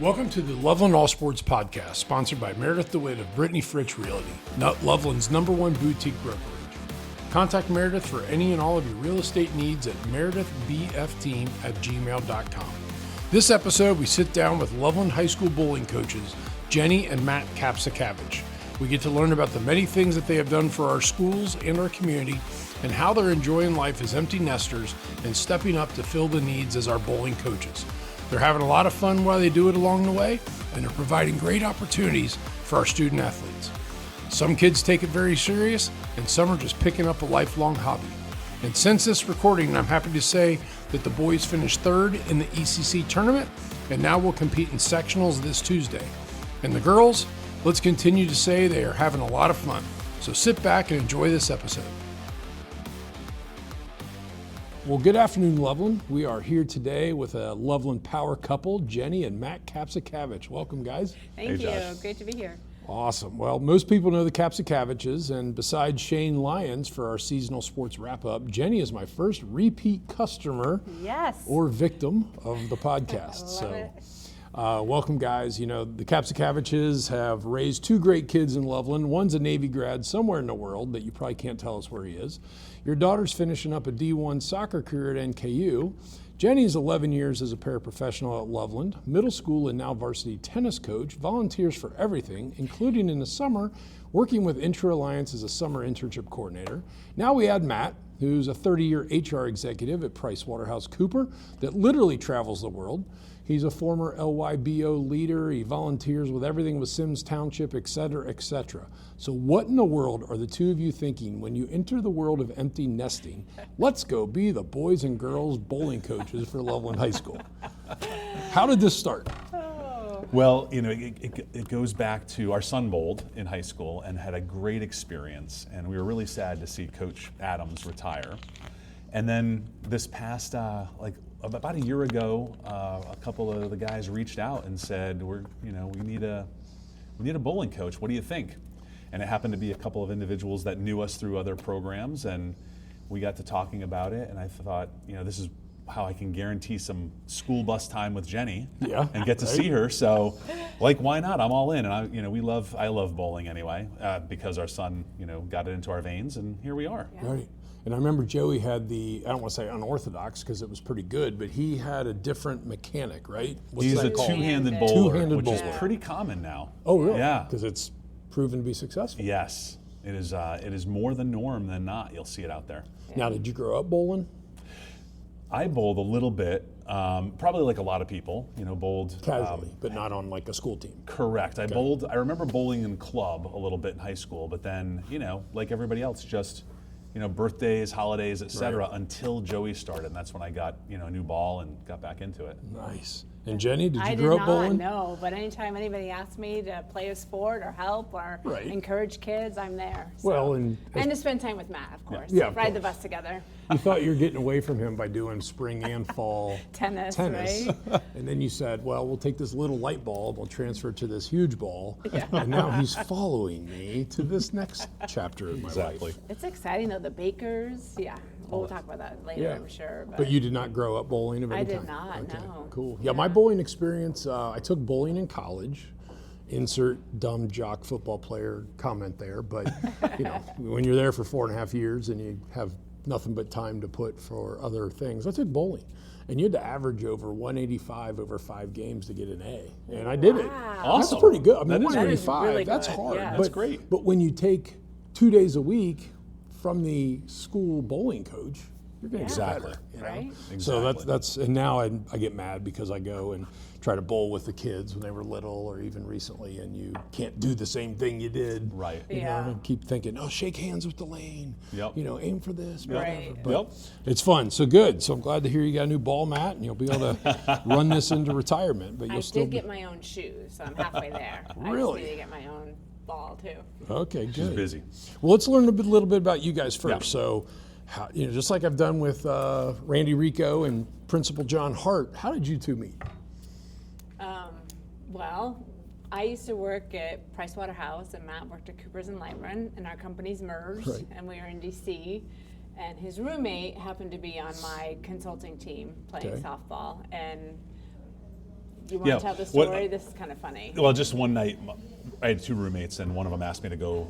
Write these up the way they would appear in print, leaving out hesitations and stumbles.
Welcome to the Loveland All Sports Podcast, sponsored by Meredith DeWitt of Brittany Fritz Realty, Loveland's #1 boutique brokerage. Contact Meredith for any and all of your real estate needs at meredithbfteam@gmail.com. This episode, we sit down with Loveland High School bowling coaches, Jenny and Matt Kapszukiewicz. We get to learn about the many things that they have done for our schools and our community, and how they're enjoying life as empty nesters and stepping up to fill the needs as our bowling coaches. They're having a lot of fun while they do it along the way, and they're providing great opportunities for our student athletes. Some kids take it very serious, and some are just picking up a lifelong hobby. And since this recording, I'm happy to say that the boys finished third in the ECC tournament, and now will compete in sectionals this Tuesday. And the girls, let's continue to say they are having a lot of fun. So sit back and enjoy this episode. Well, good afternoon, Loveland. We are here today with a Loveland power couple, Jenny and Matt Kapszukiewicz. Welcome, guys. Thank you. Great to be here. Awesome. Well, most people know the Kapszukiewicz, and besides Shane Lyons for our seasonal sports wrap-up, Jenny is my first repeat customer or victim of the podcast. Welcome, guys. You know, the Kapszukiewicz have raised two great kids in Loveland. One's a Navy grad somewhere in the world that you probably can't tell us where he is. Your daughter's finishing up a D1 soccer career at NKU. Jenny's 11 years as a paraprofessional at Loveland, middle school and now varsity tennis coach, volunteers for everything, including in the summer, working with Intra Alliance as a summer internship coordinator. Now we add Matt, who's a 30-year HR executive at PricewaterhouseCoopers that literally travels the world. He's a former LYBO leader. He volunteers with everything with Sims Township, et cetera, et cetera. So what in the world are the two of you thinking when you enter the world of empty nesting? Let's go be the boys and girls bowling coaches for Loveland High School. How did this start? Well, you know, it goes back to our son bowled in high school and had a great experience. And we were really sad to see Coach Adams retire. And then this past, about a year ago, a couple of the guys reached out and said, we need a bowling coach. What do you think? And it happened to be a couple of individuals that knew us through other programs, and we got to talking about it. And I thought, this is how I can guarantee some school bus time with Jenny and get to see her. So, why not? I'm all in. And I love bowling anyway, because our son, got it into our veins, and here we are. Yeah. Right. And I remember Joey had I don't want to say unorthodox because it was pretty good, but he had a different mechanic, right? He's a two-handed bowler, which bowler. is pretty common now. Oh, really? Yeah. Because it's proven to be successful. Yes. It is more the norm than not. You'll see it out there. Yeah. Now, did you grow up bowling? I bowled a little bit, probably like a lot of people, bowled. Casually, but not on like a school team. Correct. I remember bowling in club a little bit in high school, but then, like everybody else, just birthdays, holidays, et cetera, until Joey started. And that's when I got, a new ball and got back into it. Nice. And Jenny, did you grow up bowling? I did not, no. But anytime anybody asks me to play a sport or help or encourage kids, I'm there. So. And to spend time with Matt, of course. Yeah, ride the bus together. You thought you were getting away from him by doing spring and fall tennis. Right? And then you said, well, we'll take this little light ball, we'll transfer it to this huge ball. Yeah. And now he's following me to this next chapter of my life. It's exciting, though. The Bakers, we'll talk about that later, I'm sure. But you did not grow up bowling of any time? I did not, no. Cool. Yeah, my bowling experience, I took bowling in college. Insert dumb jock football player comment there. But, when you're there for 4.5 years and you have nothing but time to put for other things, I took bowling. And you had to average over 185 over 5 games to get an A. And I did it. Awesome. That's pretty good. I mean, 185, really that's good. hard. Yeah. That's great. But when you take 2 days a week from the school bowling coach, you're going to get better. Right. Exactly. So that's and now I get mad because I go and try to bowl with the kids when they were little or even recently, and you can't do the same thing you did. Right. You know, and I keep thinking, shake hands with the lane. Yep. Aim for this. Right. But it's fun. So good. So I'm glad to hear you got a new ball, Matt, and you'll be able to run this into retirement. But I did get my own shoes, so I'm halfway there. Really? I just need to get my own ball too. Okay, good. She's busy. Well, let's learn a little bit about you guys first. Yeah. So, just like I've done with Randy Rico and Principal John Hart, how did you two meet? Well, I used to work at Pricewaterhouse, and Matt worked at Coopers and Lemar, and our companies merged, and we were in DC. And his roommate happened to be on my consulting team playing softball, and you want to tell the story? This is kind of funny. Well, just one night, I had 2 roommates, and one of them asked me to go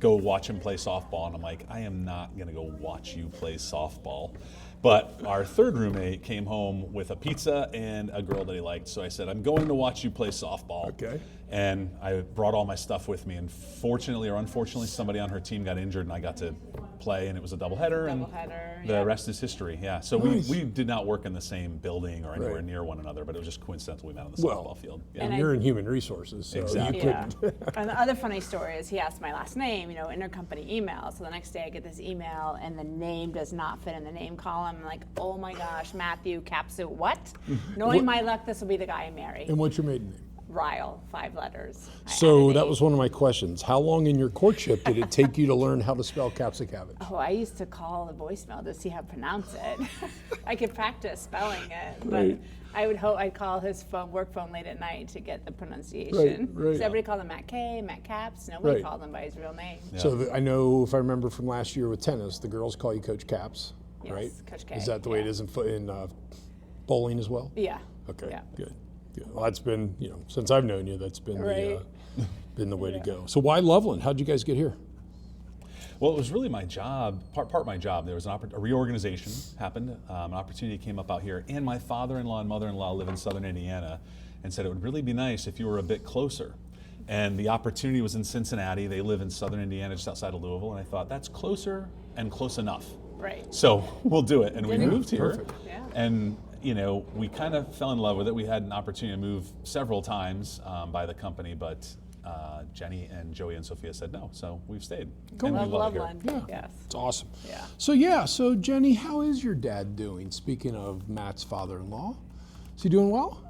watch him play softball, and I'm like, I am not going to go watch you play softball. But our 3rd roommate came home with a pizza and a girl that he liked, so I said, I'm going to watch you play softball. Okay. And I brought all my stuff with me, and fortunately or unfortunately, somebody on her team got injured, and I got to play, and it was a doubleheader, and the rest is history. Yeah. So nice. we did not work in the same building or anywhere near one another, but it was just coincidental we met on the softball field. Yeah. And you're in human resources, so exactly. You couldn't. And the other funny story is he asked my last name, intercompany email. So the next day I get this email, and the name does not fit in the name column. I'm like, oh my gosh, Matthew Kapszukiewicz, what? Knowing my luck, this will be the guy I marry. And what's your maiden name? Ryle, 5 letters. So that was one of my questions. How long in your courtship did it take you to learn how to spell Kapszukiewicz? Oh, I used to call the voicemail to see how to pronounce it. I could practice spelling it, but I would hope I'd call his work phone late at night to get the pronunciation. Right. So everybody called him Matt K, Matt Caps. Nobody called him by his real name. Yeah. So I know, if I remember from last year with tennis, the girls call you Coach Caps, right? Coach K. Is that the way it is in bowling as well? Yeah. Okay, yeah. Good. Well, that's been, since I've known you, that's been the way to go. So why Loveland? How'd you guys get here? Well, it was really my job, part of my job. There was a reorganization happened, an opportunity came up out here, and my father-in-law and mother-in-law live in southern Indiana, and said it would really be nice if you were a bit closer. And the opportunity was in Cincinnati. They live in southern Indiana, just outside of Louisville, and I thought, that's closer and close enough. Right. So we'll do it, and we moved here. Perfect. Yeah. And we kind of fell in love with it. We had an opportunity to move several times by the company, but Jenny and Joey and Sophia said no, so we've stayed. Cool. And we love Loveland. it here. Yeah, yes. It's awesome. Yeah. So Jenny, how is your dad doing? Speaking of Matt's father-in-law, is he doing well?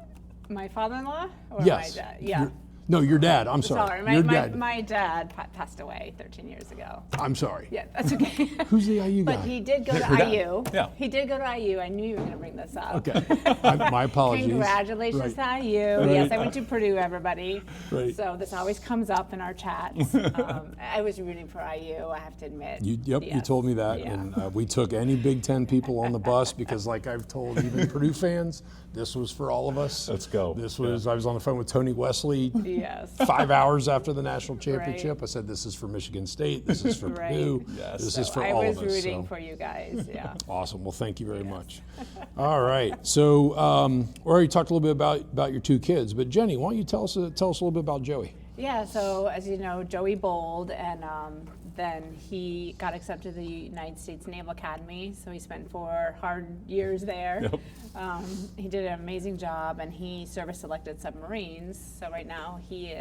My father-in-law or yes. my dad? Yeah. No, your dad. I'm sorry. My dad passed away 13 years ago. I'm sorry. Yeah, that's okay. Who's the IU guy? But he did go to IU. Yeah. He did go to IU. I knew you were going to bring this up. Okay. My apologies. Congratulations to IU. Right. Yes, I went to Purdue, everybody. Right. So this always comes up in our chats. I was rooting for IU, I have to admit. You told me that. Yeah. And we took any Big Ten people on the bus because, like I've told even Purdue fans, this was for all of us. Let's go. This was, I was on the phone with Tony Wesley. Yes. 5 hours after the national championship. I said, this is for Michigan State. This is for Purdue. Yes. This is for all of us. I was rooting for you guys, yeah. Awesome. Well, thank you very much. All right. So we already talked a little bit about your 2 kids, but Jenny, why don't you tell us a little bit about Joey? Yeah, so as you know, Joey bowled, and then he got accepted to the United States Naval Academy, so he spent 4 hard years there. Yep. He did an amazing job, and he service-selected submarines. So right now he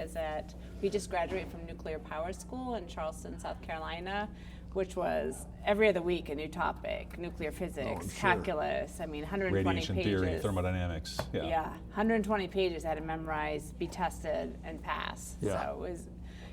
just graduated from Nuclear Power School in Charleston, South Carolina, which was every other week a new topic: nuclear physics, calculus. I mean, 120 radiation pages. theory, thermodynamics. Yeah, 120 pages I had to memorize, be tested, and pass. Yeah. So it was.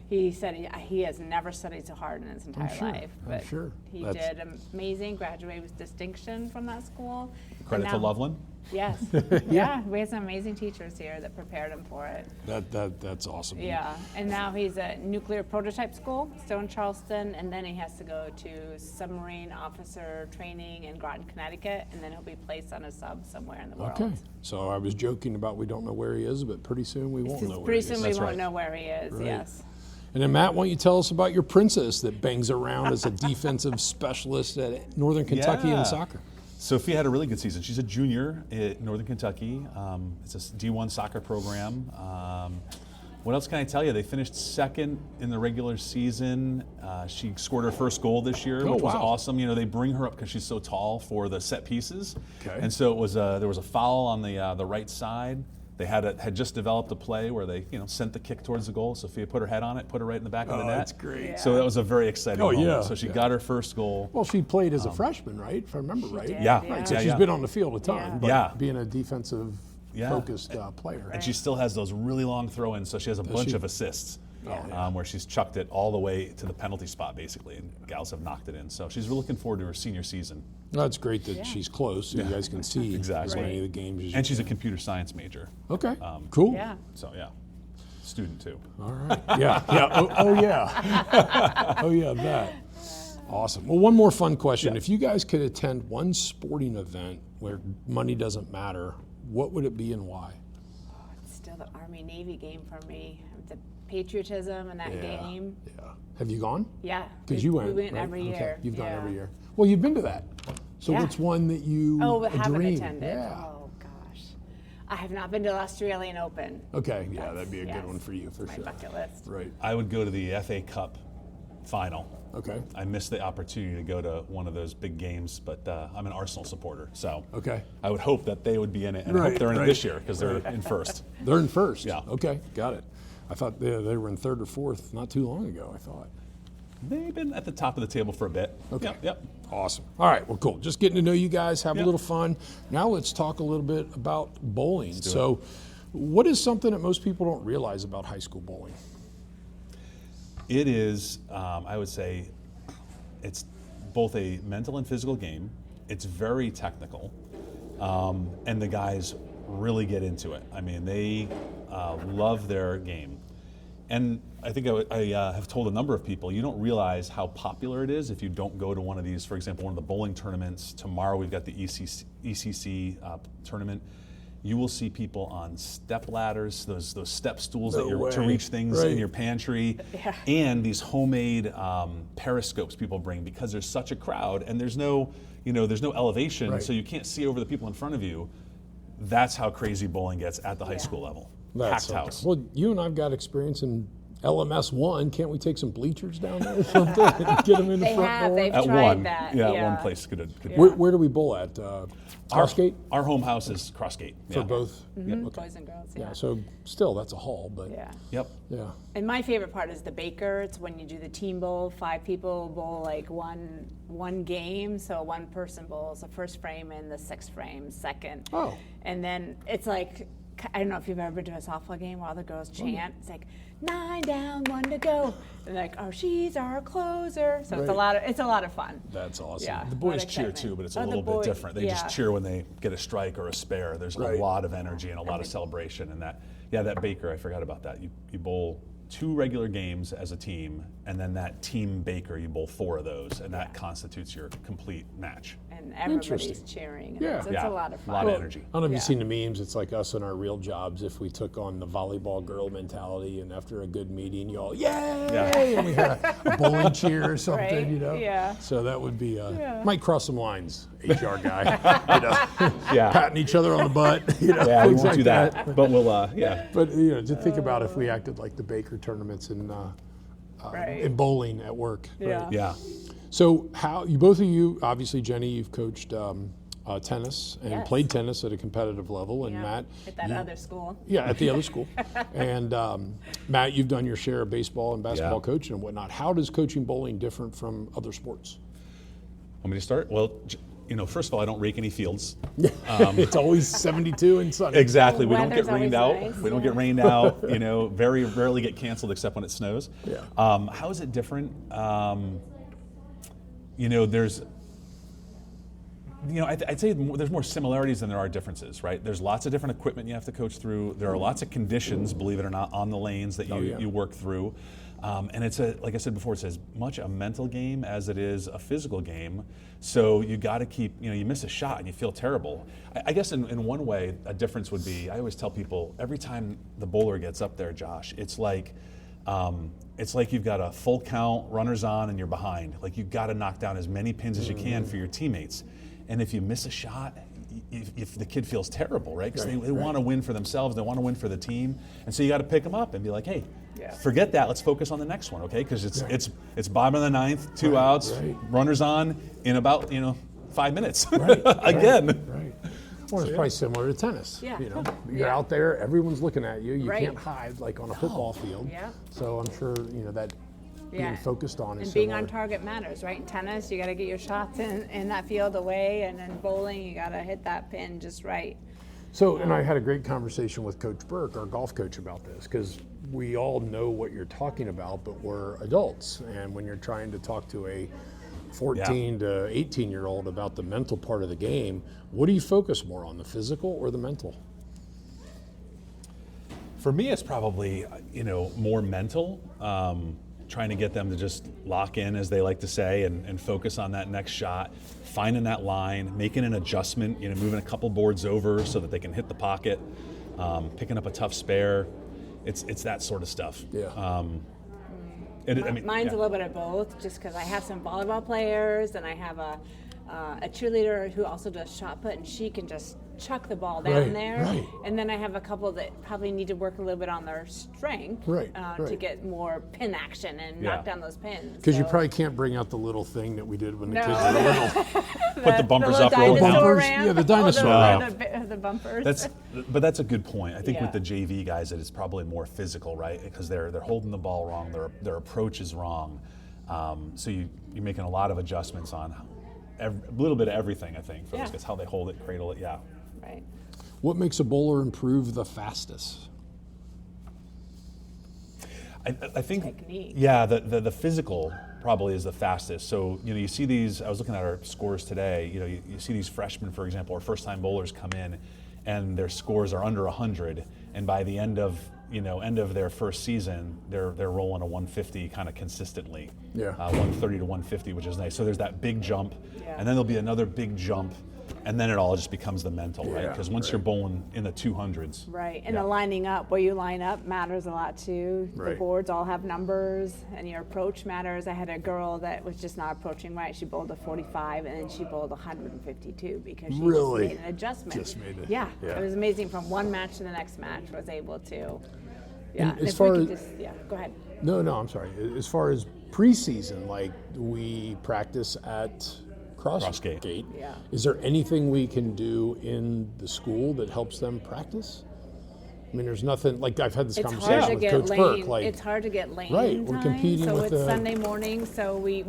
He said he has never studied so hard in his entire life. But he did amazing, graduated with distinction from that school. Credit to Loveland. Yes. Yeah, we had some amazing teachers here that prepared him for it. That's awesome. Yeah, and now he's at nuclear prototype school, still in Charleston, and then he has to go to submarine officer training in Groton, Connecticut, and then he'll be placed on a sub somewhere in the world. Okay, so I was joking about we don't know where he is, but pretty soon we won't know where he is. Pretty soon we won't know where he is, yes. And then Matt, why don't you tell us about your princess that bangs around as a defensive specialist at Northern Kentucky in soccer? Sophia had a really good season. She's a junior at Northern Kentucky. It's a D1 soccer program. What else can I tell you? They finished second in the regular season. She scored her first goal this year, which was awesome. They bring her up because she's so tall for the set pieces. Okay. And so it was there was a foul on the right side. They had just developed a play where they sent the kick towards the goal. Sophia put her head on it, put her right in the back of the net. That's great. Yeah. So that was a very exciting moment. Yeah. So she got her first goal. Well, she played as a freshman, right? If I remember right. Yeah. Right. So she's been on the field a ton, but being a defensive focused player. And she still has those really long throw-ins, so she has a bunch of assists. Where she's chucked it all the way to the penalty spot, basically, and gals have knocked it in. So she's really looking forward to her senior season. That's great that she's close, so you guys can see as many of the games as and she's a computer science major. Okay, cool. Yeah. So, student too. All right. Yeah. Oh yeah. Oh yeah, that. Awesome. Well, one more fun question. Yeah. If you guys could attend one sporting event where money doesn't matter, what would it be and why? the Army-Navy game for me. The patriotism in that game. Yeah. Have you gone? Yeah. Because you went. We went right? every Okay. year. You've gone every year. Well, you've been to that. So what's one that you haven't dream? attended. Yeah. Oh gosh, I have not been to the Australian Open. Okay. Yeah, that'd be a good one for you for sure. My bucket list. Right. I would go to the FA Cup final. Okay. I missed the opportunity to go to one of those big games, but I'm an Arsenal supporter, so I would hope that they would be in it, and I hope they're in it this year because they're in first. They're in first? Yeah. Okay, got it. I thought they were in third or fourth not too long ago, I thought. They've been at the top of the table for a bit. Okay. Yep. Awesome. All right, well, cool. Just getting to know you guys, have a little fun. Now let's talk a little bit about bowling. So what is something that most people don't realize about high school bowling? It is, I would say, it's both a mental and physical game. It's very technical, and the guys really get into it. I mean, they love their game. And I think I have told a number of people, you don't realize how popular it is if you don't go to one of these. For example, one of the bowling tournaments. Tomorrow we've got the ECC tournament. You will see people on step ladders, those step stools to reach things in your pantry, and these homemade periscopes people bring because there's such a crowd and there's no elevation, so you can't see over the people in front of you. That's how crazy bowling gets at the high school level. Packed house. Well, you and I've got experience in LMS 1. Can't we take some bleachers down there or something and get them in the front door? They've at tried one, that. One place could. Where do we bowl at? Crossgate? Our home house is Crossgate. For both? Boys and girls, Yeah, so still, that's a hall, but Yep. yeah. And my favorite part is the baker. It's when you do the team bowl. 5 people bowl like one game. So one person bowls the first frame and the 6th frame second. Oh. And then it's like, I don't know if you've ever been to a softball game where all the girls chant. It's like 9 down, 1 to go. And like, oh, she's our closer. So it's a lot of fun. That's awesome. Yeah. The boys cheer too, but it's a little bit different. They just cheer when they get a strike or a spare. There's a lot of energy and a lot of celebration. And that baker, I forgot about that. You bowl 2 regular games as a team, and then that team baker, you bowl 4 of those, and that constitutes your complete match. And everybody's cheering. And it's a lot of fun. A lot of energy. I don't know if you've seen the memes. It's like us in our real jobs if we took on the volleyball girl mentality, and after a good meeting, you all, yay! And we had a bowling cheer or something, you know? Yeah. So that would be, might cross some lines, HR guy, patting each other on the butt, Yeah, we won't do that, but we'll, But, just think about if we acted like the Baker tournaments in bowling at work. Yeah. Yeah. So both of you, obviously, Jenny, you've coached tennis and played tennis at a competitive level, and Matt, at that other school. Yeah, at the other school. And Matt, you've done your share of baseball and basketball coaching and whatnot. How does coaching bowling different from other sports? Want me to start? Well, first of all, I don't rake any fields. It's always 72 and sunny. Exactly. We don't get rained out. Nice. We don't get rained out. Very rarely get canceled except when it snows. Yeah. How is it different? There's, I'd say there's more similarities than there are differences, right? There's lots of different equipment you have to coach through. There are lots of conditions, believe it or not, on the lanes that you work through. And it's like I said before, it's as much a mental game as it is a physical game. So you got to keep, you miss a shot and you feel terrible. I guess in one way, a difference would be, I always tell people, every time the bowler gets up there, Josh, it's like you've got a full count, runners on, and you're behind. Like you've got to knock down as many pins as you can for your teammates. And if you miss a shot, if the kid feels terrible, right? Because they want to win for themselves, they want to win for the team, and so you got to pick them up and be like, hey, forget that. Let's focus on the next one, okay? Because it's bottom of the 9th, 2 outs, runners on in about 5 minutes again. Right. Well, it's probably similar to tennis. Yeah. You're out there, everyone's looking at you. You can't hide like on a football field. Yeah. So I'm sure that being focused on is and being on target matters, right? In tennis, you got to get your shots in that field away, and in bowling, you got to hit that pin just right. So, and I had a great conversation with Coach Burke, our golf coach, about this, because we all know what you're talking about, but we're adults, and when you're trying to talk to a 14 to 18-year-old about the mental part of the game, what do you focus more on, the physical or the mental? For me, it's probably more mental. Trying to get them to just lock in, as they like to say, and focus on that next shot, finding that line, making an adjustment, moving a couple boards over so that they can hit the pocket. picking up a tough spare. It's that sort of stuff. Yeah. Mine's a little bit of both, just because I have some volleyball players and I have a cheerleader who also does shot put, and she can just chuck the ball down there. Right. And then I have a couple that probably need to work a little bit on their strength to get more pin action and knock down those pins. Because you probably can't bring out the little thing that we did when the kids were little. Put the bumpers up, roll down. down. Yeah, the dinosaur ramp. The bumpers. But that's a good point. I think with the JV guys, that it's probably more physical, right? Because they're holding the ball wrong, their approach is wrong. So you're making a lot of adjustments on a little bit of everything, I think, for those guys, how they hold it, cradle it, Right. What makes a bowler improve the fastest? I think, technique. The physical probably is the fastest. So, you see these, I was looking at our scores today, you see these freshmen, for example, or first-time bowlers come in and their scores are under 100, and by the end of their first season, they're rolling a 150 kind of consistently. 130 to 150, which is nice. So there's that big jump, and then there'll be another big jump, and then it all just becomes the mental, right? Because once you're bowling in the 200s. Right, and the lining up, where you line up matters a lot too. Right. The boards all have numbers, and your approach matters. I had a girl that was just not approaching right. She bowled a 45, and then she bowled 152 because she just made an adjustment. Yeah, it was amazing. From one match to the next match, was able to. Yeah, and as far as go ahead. No, I'm sorry. As far as preseason, like we practice at Crossgate. Yeah. Is there anything we can do in the school that helps them practice? I mean, there's nothing, like I've had this conversation with Coach Burke. Like, it's hard to get lane right, time. We're competing so with it's Sunday morning, so we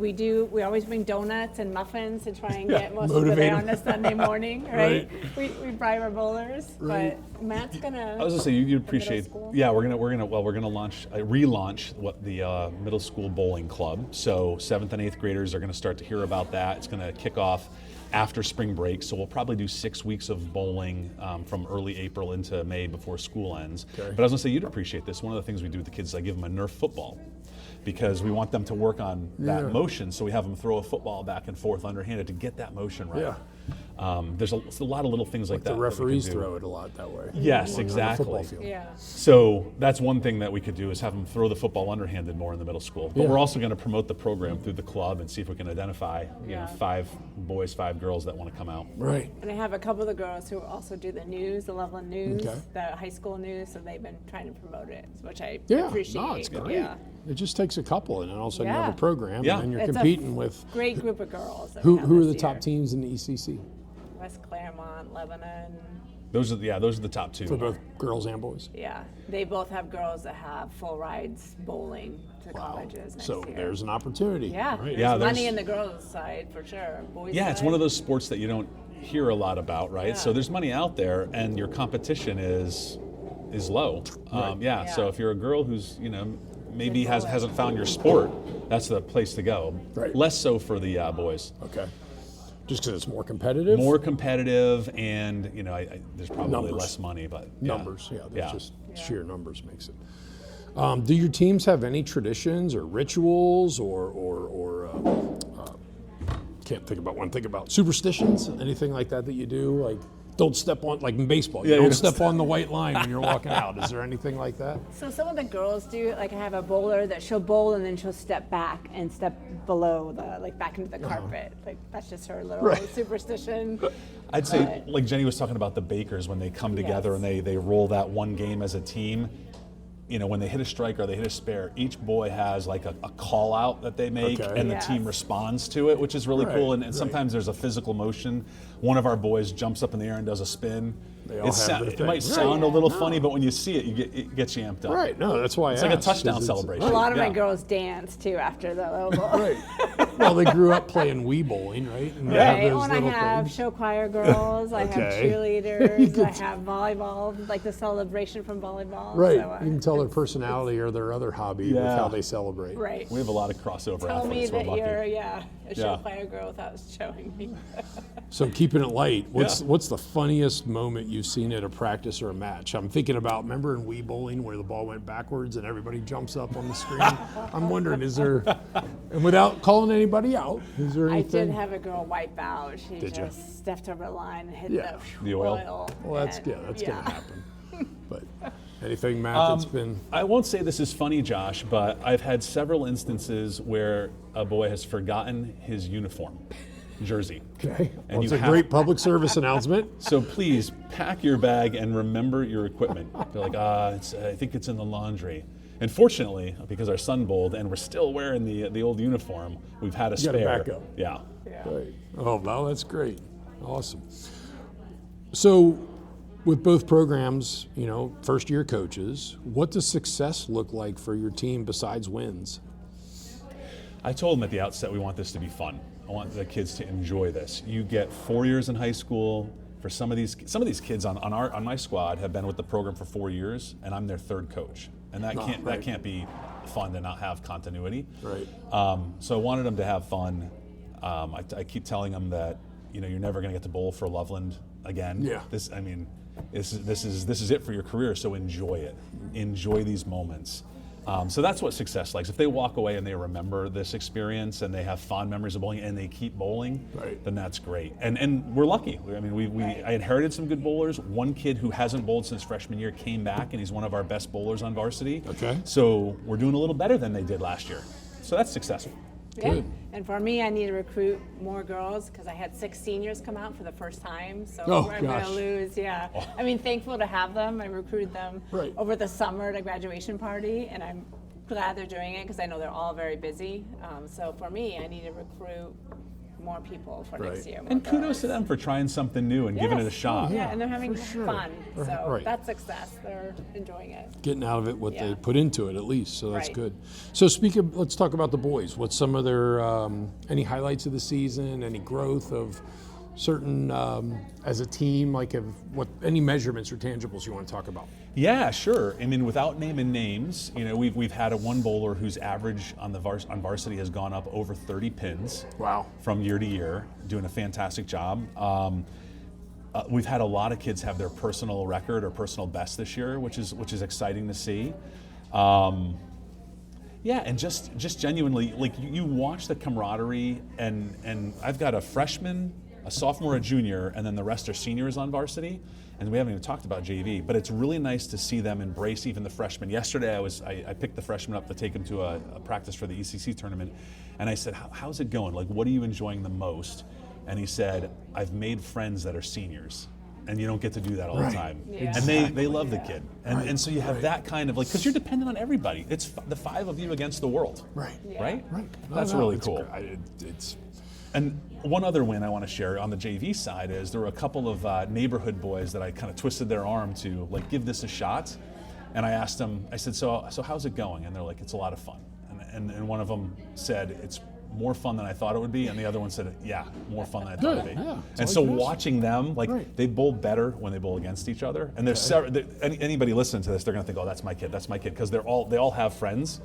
always bring donuts and muffins to try and get most motivate of it them. on a Sunday morning, right? We bribe our bowlers, but Matt's gonna. I was gonna say you'd appreciate. Yeah, we're gonna relaunch what the middle school bowling club. So 7th and 8th graders are gonna start to hear about that. It's gonna kick off after spring break, so we'll probably do 6 weeks of bowling from early April into May before school ends. Okay. But I was gonna say, you'd appreciate this. One of the things we do with the kids is I give them a Nerf football, because we want them to work on that motion. So we have them throw a football back and forth underhanded to get that motion right. There's a lot of little things like that. The referees throw it a lot that way. Yes, exactly. Yeah. So that's one thing that we could do, is have them throw the football underhanded more in the middle school. But we're also going to promote the program through the club and see if we can identify 5 boys, 5 girls that want to come out. Right. And I have a couple of the girls who also do the news, the Loveland news, the high school news, so they've been trying to promote it, which I appreciate. No, it's great. Yeah. It just takes a couple, and then all of a sudden you have a program, and then you're It's competing with. Great group of girls. Who are the top teams in the ECC? West Claremont, Lebanon. Those are the top 2. For both girls and boys? Yeah, they both have girls that have full rides bowling to colleges next so year. there's an opportunity. Yeah, right? there's money in the girls' side for sure. Boys' side. It's one of those sports that you don't hear a lot about, right? Yeah. So there's money out there, and your competition is low. So if you're a girl who's maybe hasn't found your sport, that's the place to go. Right. Less so for the boys. Okay. Just because it's more competitive? More competitive, and there's probably Numbers. less money, but Numbers, just sheer numbers makes it. Do your teams have any traditions or rituals or can't think about one, think about superstitions, anything like that you do? Like, don't step on, like in baseball, you don't step on the white line when you're walking out. Is there anything like that? So some of the girls do, like I have a bowler that she'll bowl and then she'll step back and step below back into the carpet. Like that's just her little superstition. I'd say, like Jenny was talking about the Bakers, when they come together and they roll that one game as a team. When they hit a strike or they hit a spare, each boy has like a call out that they make, and the team responds to it, which is really cool. And sometimes there's a physical motion. One of our boys jumps up in the air and does a spin. It might sound a little funny, but when you see it, it gets you amped up. Right. No, that's why it's like a touchdown celebration. A lot of my girls dance too after the low ball. Right. Well, they grew up playing Wii bowling, right? And right. When I have show choir girls, I have cheerleaders, I have volleyball, like the celebration from volleyball. Right. So, you can tell their personality or their other hobby with how they celebrate. Right. We have a lot of crossover Tell athletes. me that you're a show choir girl without showing me. So keeping it light, what's the funniest moment you've seen at a practice or a match? I'm thinking about, remember in Wii bowling where the ball went backwards and everybody jumps up on the screen? I'm wondering, is there, and without calling anybody out, is there anything? I did have a girl wipe out. She just stepped over the line and hit the oil. oil. Well, that's going to happen. Anything, Matt, that's been... I won't say this is funny, Josh, but I've had several instances where a boy has forgotten his uniform jersey. Okay, well, it's a great public service announcement. So please pack your bag and remember your equipment. They're like, I think it's in the laundry. And fortunately, because our son bowled and we're still wearing the old uniform, we've had a spare. You got a backup. Yeah. Right. Oh, well, that's great. Awesome. So, with both programs, first year coaches, what does success look like for your team besides wins? I told them at the outset we want this to be fun. I want the kids to enjoy this. You get 4 years in high school. For some of these kids on my squad have been with the program for 4 years, and I'm their third coach, and that can't be fun to not have continuity. Right. So I wanted them to have fun. I keep telling them that you're never going to get to bowl for Loveland again. Yeah. This is it for your career. So enjoy it. Enjoy these moments. So that's what success likes. If they walk away and they remember this experience and they have fond memories of bowling and they keep bowling, then that's great. And we're lucky. I mean, I inherited some good bowlers. One kid who hasn't bowled since freshman year came back, and he's one of our best bowlers on varsity. Okay. So we're doing a little better than they did last year. So that's successful. Yeah. Good. And for me, I need to recruit more girls because I had 6 seniors come out for the first time. So I'm going to lose. Yeah. Oh. I mean, thankful to have them. I recruited them over the summer at a graduation party, and I'm glad they're doing it because I know they're all very busy. So for me, I need to recruit more people for next year. And kudos to them for trying something new and giving it a shot. Yeah, and they're having fun. So that's success. They're enjoying it. Getting out of it what they put into it at least, so that's good. So let's talk about the boys. What's some of their, any highlights of the season, any growth of certain, as a team, like any measurements or tangibles you want to talk about? Yeah, sure. I mean, without naming names, we've had one bowler whose average on varsity has gone up over 30 pins. Wow. From year to year, doing a fantastic job. We've had a lot of kids have their personal record or personal best this year, which is exciting to see. Yeah, and just genuinely, like you watch the camaraderie, and I've got a freshman, a sophomore, a junior, and then the rest are seniors on varsity. And we haven't even talked about JV, but it's really nice to see them embrace even the freshmen. Yesterday, I picked the freshmen up to take them to a practice for the ECC tournament, and I said, how's it going? Like, what are you enjoying the most? And he said, I've made friends that are seniors. And you don't get to do that all the time. Yeah. And they love the kid. And so you have that kind of, like, because you're dependent on everybody. It's the 5 of you against the world. Right. Yeah. Right? That's really cool. And one other win I want to share on the JV side is there were a couple of neighborhood boys that I kind of twisted their arm to, like, give this a shot. And I asked them, I said, so how's it going? And they're like, it's a lot of fun. And one of them said, it's more fun than I thought it would be, and the other one said, yeah, more fun than I thought it would be. Yeah, and so watching them, like, they bowl better when they bowl against each other. And there's anybody listening to this, they're going to think, oh, that's my kid, because they all have friends,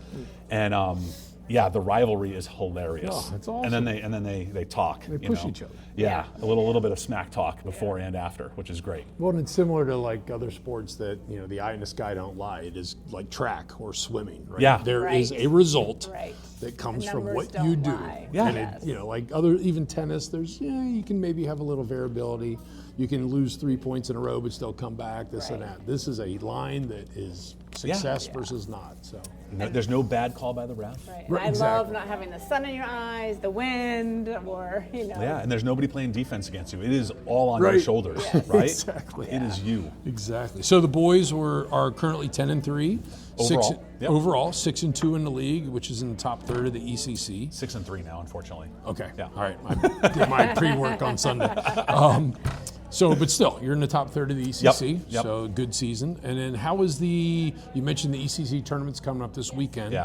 and the rivalry is hilarious. Oh, that's awesome. And then they talk. They push each other. Yeah, a little bit of smack talk before and after, which is great. Well, and it's similar to like other sports that the eye in the sky don't lie. It is like track or swimming, right? Yeah, there is a result that comes from what you do. Yeah, and like even tennis, there's you can maybe have a little variability. You can lose 3 points in a row but still come back. This and that. This is a line that is success versus not. So there's no bad call by the ref. Right. And I love not having the sun in your eyes, the wind, or Yeah, and there's nobody playing defense against you. It is all on your shoulders, right? Exactly. It is you. Exactly. So the boys are currently 10-3. Overall, 6-2 in the league, which is in the top third of the ECC. 6-3 now, unfortunately. Okay. Yeah. All right. I did my pre-work on Sunday. But still, you're in the top third of the ECC, so good season. And then how is you mentioned the ECC tournament's coming up this weekend,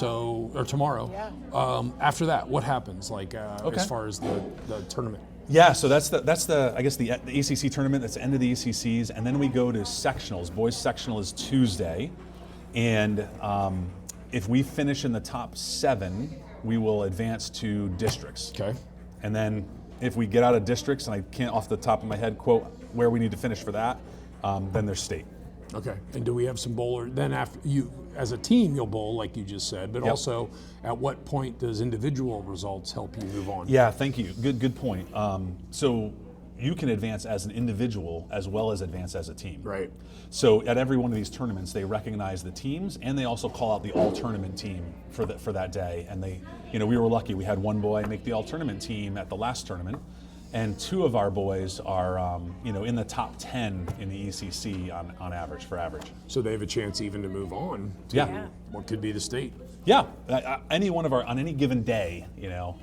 or tomorrow. Yeah. After that, what happens, as far as the tournament? Yeah, so that's the I guess the ECC tournament, that's the end of the ECCs, and then we go to sectionals. Boys sectional is Tuesday, and if we finish in the top 7, we will advance to districts. Okay. And then if we get out of districts, and I can't off the top of my head quote where we need to finish for that, then there's state. Okay. And do we have some bowlers? Then after you, as a team, you'll bowl like you just said, but also at what point does individual results help you move on? Yeah, thank you. Good point. So you can advance as an individual as well as advance as a team. Right. So at every one of these tournaments, they recognize the teams, and they also call out the all-tournament team for that day. And they, we were lucky. We had one boy make the all-tournament team at the last tournament, and 2 of our boys are, in the top 10 in the ECC on average, for average. So they have a chance even to move on to what could be the state. Yeah, any one of our, on any given day,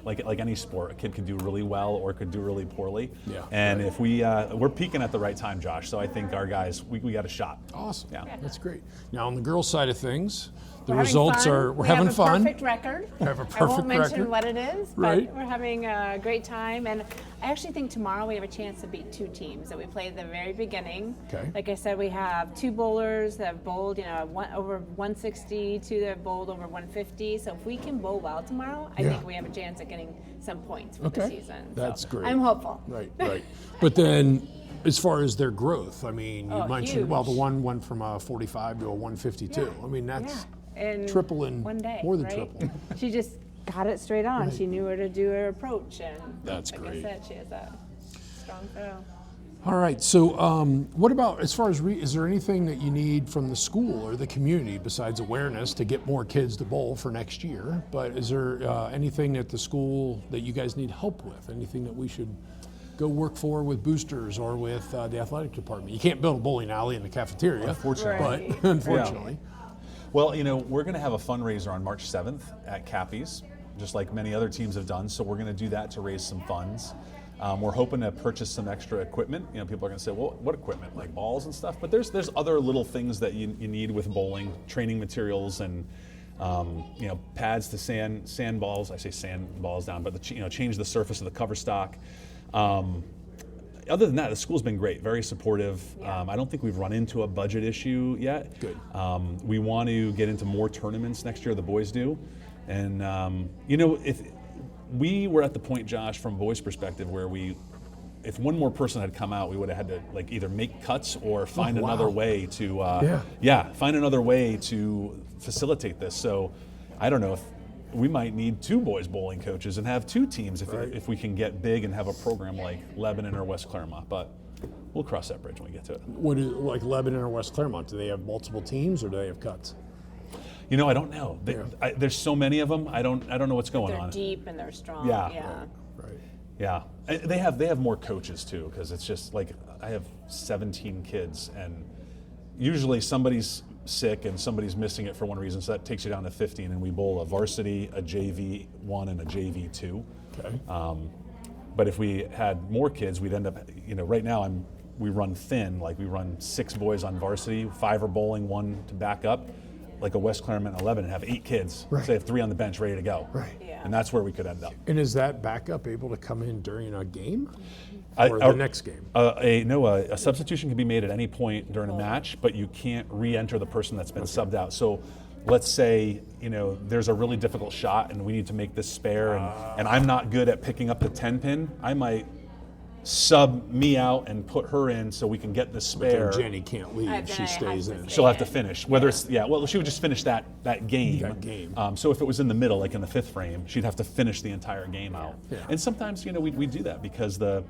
like any sport, a kid could do really well or could do really poorly. Yeah. And if we're peaking at the right time, Josh, so I think our guys, we got a shot. Awesome. Yeah. That's great. Now on the girls' side of things, the We're results having are, fun. we're having fun. We have a perfect record. We have a perfect I won't mention record. what it is, but Right. we're having a great time. And I actually think tomorrow we have a chance to beat 2 teams that we played at the very beginning. Okay. Like I said, we have 2 bowlers that have bowled, over 160, 2 that have bowled over 150. So if we can bowl well tomorrow, I think we have a chance at getting some points for the season. That's so great. I'm hopeful. Right. But then, as far as their growth, I mean, you mentioned, huge. well, the one went from a 45 to a 152. Yeah. I mean, that's In triple in one day, more than right? triple. She just got it straight on. Right. She knew where to do her approach, and That's like great. I said, she has a strong throw. All right. So, what about as far as is there anything that you need from the school or the community besides awareness to get more kids to bowl for next year? But is there anything at the school that you guys need help with? Anything that we should go work for with boosters or with the athletic department? You can't build a bowling alley in the cafeteria, Unfortunately. Right. but unfortunately. Well, we're going to have a fundraiser on March 7th at Cappy's, just like many other teams have done. So we're going to do that to raise some funds. We're hoping to purchase some extra equipment. People are going to say, well, what equipment? Like balls and stuff? But there's other little things that you need with bowling, training materials and pads to sand balls. I say sand balls down, but change the surface of the cover stock. Other than that, the school's been great, very supportive. Yeah. I don't think we've run into a budget issue yet. Good. We want to get into more tournaments next year, the boys do. And, if we were at the point, Josh, from boys' perspective, where if one more person had come out, we would have had to either make cuts or find another way to, find another way to facilitate this. So I don't know if we might need 2 boys bowling coaches and have 2 teams if we can get big and have a program like Lebanon or West Claremont. But we'll cross that bridge when we get to it. What is like Lebanon or West Claremont? Do they have multiple teams or do they have cuts? I don't know. There's so many of them. I don't know what's going on. They're deep and they're strong. Yeah. Right. Yeah, they have more coaches too, because it's just like I have 17 kids, and usually somebody's sick and somebody's missing it for one reason, so that takes you down to 15, and we bowl a varsity, a JV 1, and a JV 2. Okay. But if we had more kids, we'd end up, right now we run thin, like we run 6 boys on varsity, 5 are bowling, 1 to back up, like a West Claremont 11, and have 8 kids. Right. So they have 3 on the bench ready to go. Right. Yeah. And that's where we could end up. And is that backup able to come in during a game I- or I- the next game? A substitution can be made at any point during a match, but you can't re-enter the person that's been subbed out. So let's say, there's a really difficult shot and we need to make this spare, and I'm not good at picking up the 10 pin, I might sub me out and put her in so we can get the spare. Then Jenny can't leave. Then She I stays have to in. stay. She'll have to finish. Whether it's she would just finish that game. That game. So if it was in the middle, like in the 5th frame, she'd have to finish the entire game out. Yeah. And sometimes we do that because the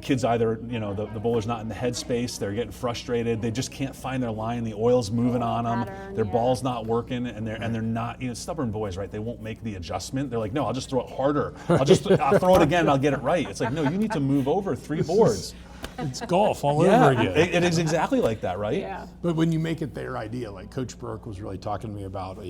kids either the bowler's not in the headspace, they're getting frustrated, they just can't find their line, the oil's moving on them, pattern, their yeah. ball's not working, and they're not stubborn boys, right? They won't make the adjustment. They're like, no, I'll just throw it harder. I'll throw it again and I'll get it right. It's like, no, you need to move over 3 boards. It's golf all over again. It is exactly like that, right? Yeah. But when you make it their idea, like Coach Burke was really talking to me about,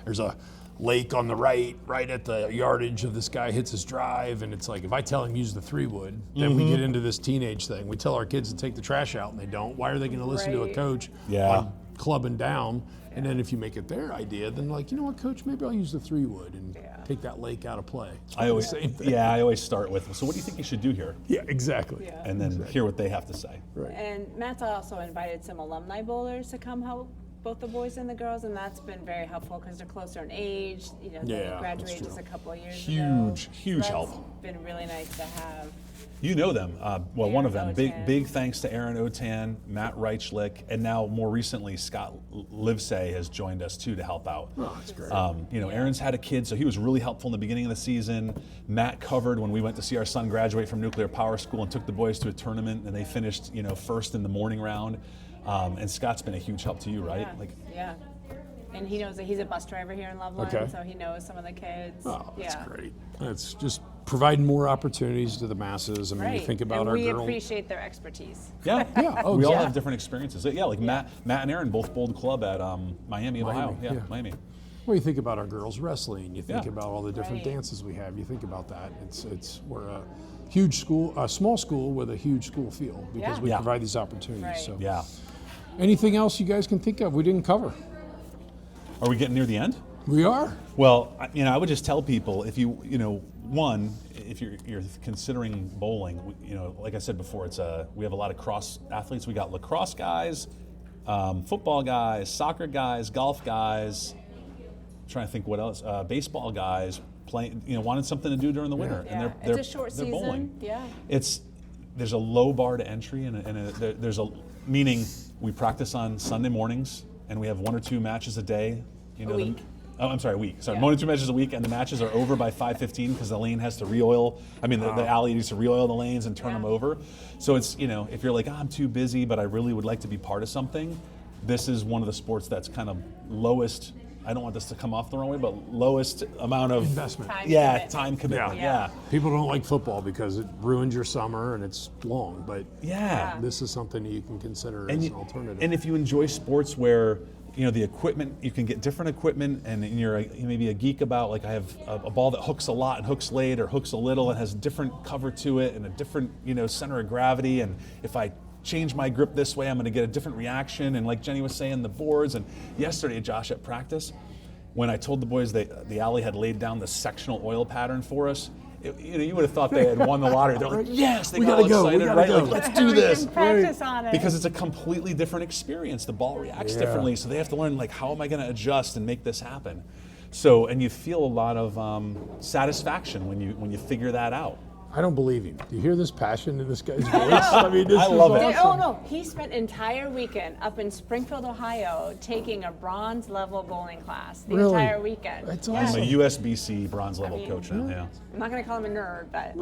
there's a lake on the right at the yardage of this guy hits his drive, and it's like, if I tell him use the 3-wood, then we get into this teenage thing. We tell our kids to take the trash out and they don't. Why are they going to listen to a Right. coach on clubbing down? And then if you make it their idea, then like, you know what, coach, maybe I'll use the 3-wood and take that lake out of play. I always same thing. start with, so what do you think you should do here? Yeah, exactly. Yeah. And then hear what they have to say. Right. And Matt's also invited some alumni bowlers to come help both the boys and the girls, and that's been very helpful because they're closer in age. They Yeah, that's graduated true. just a couple of years ago. Huge So help. It's been really nice to have You know them. Well, one of them. Otan. Big thanks to Aaron Otan, Matt Reichlich, and now more recently Scott Livesay has joined us too to help out. Oh, that's great. Aaron's had a kid, so he was really helpful in the beginning of the season. Matt covered when we went to see our son graduate from Nuclear Power School and took the boys to a tournament, and they finished, first in the morning round. And Scott's been a huge help to you, right? Yeah. And he knows that he's a bus driver here in Loveland, so he knows some of the kids. Oh, that's great. It's just providing more opportunities to the masses. I mean, you think about our we girl. appreciate their expertise. Yeah. Oh, we all have different experiences. Yeah, like Matt and Aaron both bowled club at Miami of Ohio. Yeah, Miami. Well, you think about our girls wrestling. You think about all the different dances we have. You think about that. We're a huge school, a small school with a huge school feel because we provide these opportunities. Right. So, anything else you guys can think of we didn't cover? Are we getting near the end? We are. Well, I would just tell people if you're considering bowling, like I said before, we have a lot of cross athletes. We got lacrosse guys, football guys, soccer guys, golf guys. I'm trying to think what else. Baseball guys playing, wanted something to do during the winter, and they're it's a short they're season. bowling. Yeah. There's a low bar to entry, there's a meaning we practice on Sunday mornings, and we have 1 or 2 matches a day. A week. A week. Sorry, 1 or 2 matches a week, and the matches are over by 5:15 because the lane has to re-oil. The alley needs to re-oil the lanes and turn them over. So it's, if you're like, I'm too busy, but I really would like to be part of something, this is one of the sports that's kind of lowest, I don't want this to come off the wrong way, but lowest amount of investment. Time commitment. Yeah. People don't like football because it ruins your summer and it's long, but this is something that you can consider as an alternative. And if you enjoy sports where the equipment, you can get different equipment, and you're maybe a geek about, like, I have a ball that hooks a lot and hooks late or hooks a little and has a different cover to it and a different, center of gravity, and if I change my grip this way, I'm going to get a different reaction, and like Jenny was saying, the boards, and yesterday, Josh, at practice, when I told the boys the alley had laid down the sectional oil pattern for us, you would have thought they had won the lottery. They're like, yes, they got all excited, right? Like, let's do this. We can practice on it. Because it's a completely different experience. The ball reacts differently, so they have to learn, like, how am I going to adjust and make this happen? So, and you feel a lot of satisfaction when you figure that out. I don't believe him. Do you hear this passion in this guy's voice? I mean, this I love it. Oh no, he spent an entire weekend up in Springfield, Ohio, taking a bronze level bowling class. The entire weekend. That's I'm awesome. a USBC bronze level coach now. Yeah. I'm not going to call him a nerd, but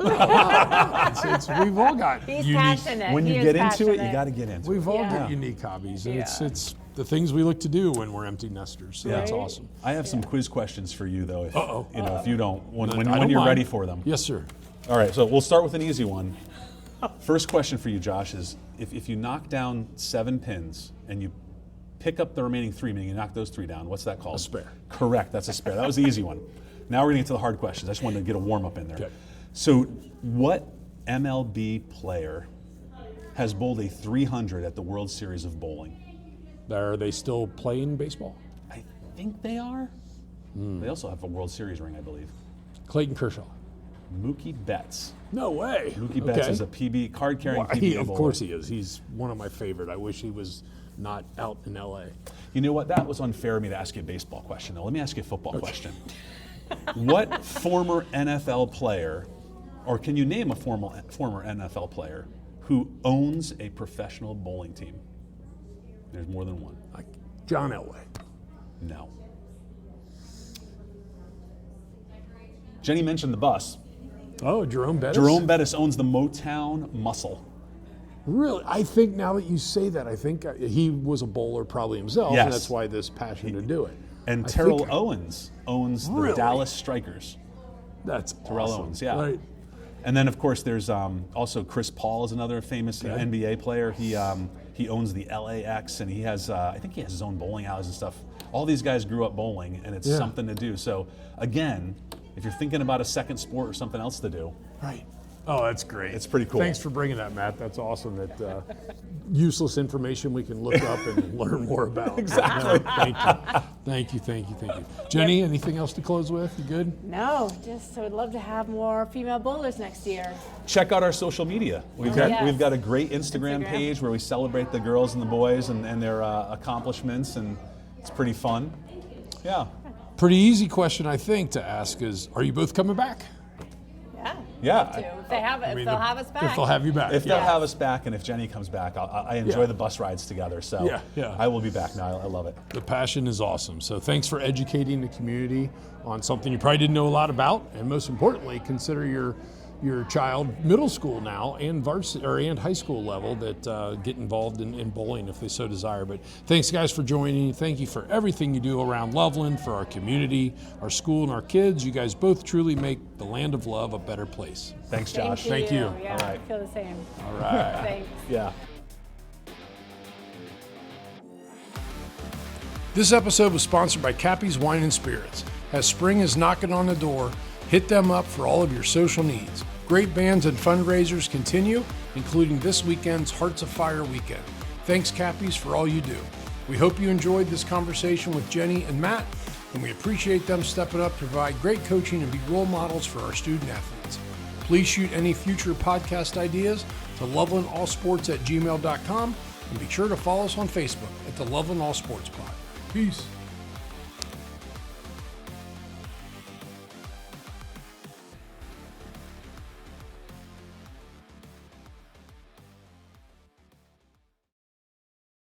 we've all got he's unique. passionate. When you get into it, you got to get into it. We've all got unique hobbies, and it's the things we look to do when we're empty nesters. So that's awesome. I have some quiz questions for you, though. If you don't, when don't you're mind. ready for them. Yes, sir. All right, so we'll start with an easy one. First question for you, Josh, is if you knock down 7 pins and you pick up the remaining 3, meaning you knock those 3 down, what's that called? A spare. Correct, that's a spare. That was the easy one. Now we're going to get to the hard questions. I just wanted to get a warm-up in there. Okay. So what MLB player has bowled a 300 at the World Series of Bowling? Are they still playing baseball? I think they are. They also have a World Series ring, I believe. Clayton Kershaw. Mookie Betts. No way. Mookie Betts is a PB card-carrying PBA Of bowler. course he is. He's one of my favorite. I wish he was not out in L.A. You know what? That was unfair of me to ask you a baseball question, though. Let me ask you a football question. What former NFL player, or can you name a former NFL player who owns a professional bowling team? There's more than one. Like John Elway. No. Jenny mentioned the bus. Oh, Jerome Bettis? Jerome Bettis owns the Motown Muscle. Really? I think now that you say that, I think he was a bowler probably himself, Yes. and that's why this passion to do it. And I Terrell think- Owens owns the Really? Dallas Strikers. That's Terrell awesome. Owens, yeah. Right. And then, of course, there's also Chris Paul is another famous NBA player. He owns the LAX, and he has I think he has his own bowling alleys and stuff. All these guys grew up bowling, and it's something to do. So again, if you're thinking about a second sport or something else to do, Right. Oh, that's great. It's pretty cool. Thanks for bringing that, Matt. That's awesome. That useless information we can look up and learn more about. Exactly. No, thank you. Jenny, anything else to close with? You good? No, just I would love to have more female bowlers next year. check out our social media. We've got a great Instagram page where we celebrate the girls and the boys and their accomplishments, and it's pretty fun. Yeah. Pretty easy question, I think, to ask is, are you both coming back? Yeah. Yeah. If they have it, if they'll have us back. If they'll have you back. If they'll have us back, and if Jenny comes back, I enjoy the bus rides together. So I will be back now. I love it. The passion is awesome. So thanks for educating the community on something you probably didn't know a lot about, and most importantly, consider your child middle school now and varsity and high school level that get involved in bowling if they so desire. But thanks guys for joining. Thank you for everything you do around Loveland, for our community, our school, and our kids. You guys both truly make the land of love a better place. Thanks, Josh. Thank you. Yeah, all right. I feel the same. All right. Thanks. Yeah. This episode was sponsored by Cappy's Wine and Spirits. As spring is knocking on the door, hit them up for all of your social needs. Great bands and fundraisers continue, including this weekend's Hearts of Fire weekend. Thanks, Cappies, for all you do. We hope you enjoyed this conversation with Jenny and Matt, and we appreciate them stepping up to provide great coaching and be role models for our student athletes. Please shoot any future podcast ideas to lovelandallsports@gmail.com, and be sure to follow us on Facebook at the Loveland All Sports Pod. Peace.